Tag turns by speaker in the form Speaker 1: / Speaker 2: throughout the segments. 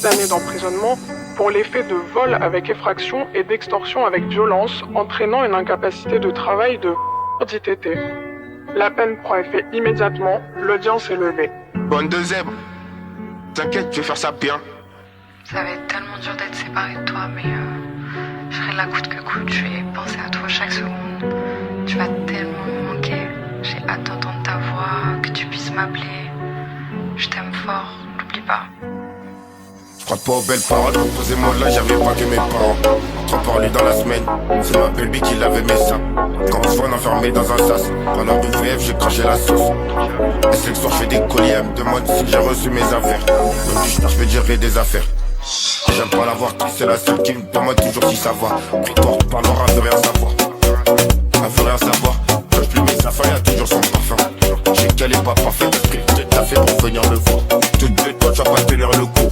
Speaker 1: d'années d'emprisonnement pour les faits de vol avec effraction et d'extorsion avec violence, entraînant une incapacité de travail de d'ITT. La peine prend effet immédiatement, l'audience est levée.
Speaker 2: Bande de zèbres. T'inquiète, tu vas faire ça bien.
Speaker 3: Ça va être tellement dur d'être séparé de toi, mais je serai là coûte que coûte. Je vais penser à toi chaque seconde. Tu vas tellement me manquer. J'ai hâte d'entendre ta voix, que tu puisses m'appeler. Je t'aime fort, n'oublie pas.
Speaker 2: Je crois pas aux belles paroles, posez-moi là, j'avais pas que mes parents. Trop parlé dans la semaine, c'est ma belle qui l'avait mis ça. Quand on se voit enfermé dans un sas, dans leur UVF j'ai craché la sauce. Et c'est le soir, je fais des colliers, elle me demande si j'ai reçu mes affaires. Même du schnar, je vais gérer des affaires. J'aime pas la voir triste, c'est la seule qui me demande toujours si ça va. Porte parlera, elle veut rien savoir. Elle veut rien savoir. Quand je plus mes affaires, y'a toujours son parfum. J'ai qu'elle est pas parfaite, ce que t'as fait pour venir me voir. Toutes deux, toi tu vas pas tenir le coup.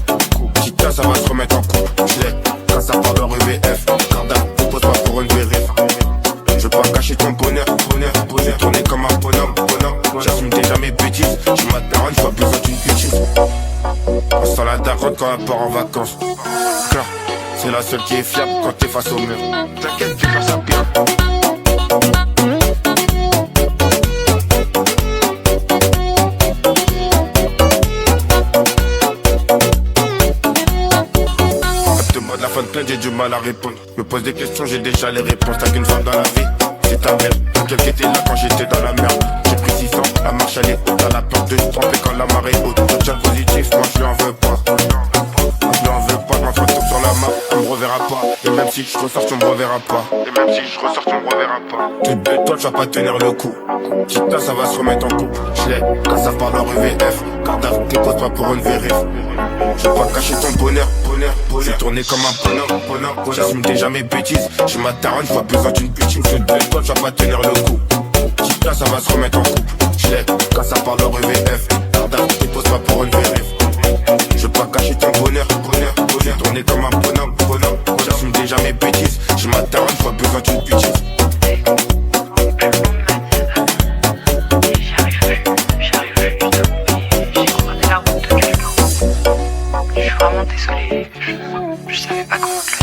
Speaker 2: Si t'as, ça va se remettre en couple. Je l'ai, quand ça parle en EVF. Carda, propose pas pour une vérif. Je veux pas cacher ton bonheur, bonheur. Tourner comme un bonhomme. J'assume déjà mes bêtises. J'ai ma daronne, j'ai pas besoin d'une bêtise. On sent la daronne quand elle part en vacances. Car c'est la seule qui est fiable quand t'es face au mur. T'inquiète, tu vas faire ça bien. La fin de plainte, j'ai du mal à répondre. Me pose des questions, j'ai déjà les réponses. T'as qu'une femme dans la vie, c'est ta mère. Donc elle était là quand j'étais dans la merde. J'ai pris 600, la marche elle est haute. À la porte de se tromper quand la marée est haute. Je tiens le positif, moi je lui en veux pas. Je lui en veux pas, ma photo sur la map, on me reverra pas. Et même si je ressors, tu me reverras pas. Toutes deux, toi tu vas pas tenir le coup. Si t'as, ça va se remettre en couple. Je l'ai, quand ça parle en EVF. Cardave, dépose pas pour une vérif. Je veux pas cacher ton bonheur. J'ai tourné comme un bonhomme. J'assume déjà mes bêtises. J'ai ma daronne, j'ai pas besoin d'une bêtise. Toutes deux, toi tu vas pas tenir le coup. Si t'as, ça va se remettre en couple. Je l'ai, quand ça parle en EVF. Cardave, dépose pas pour une vérif. Je veux pas cacher ton bonheur. J'ai tourné comme un bonhomme. J'assume déjà mes bêtises. J'ai ma daronne, j'ai pas besoin d'une bêtise.
Speaker 3: Je suis vraiment désolée, je savais pas comment te le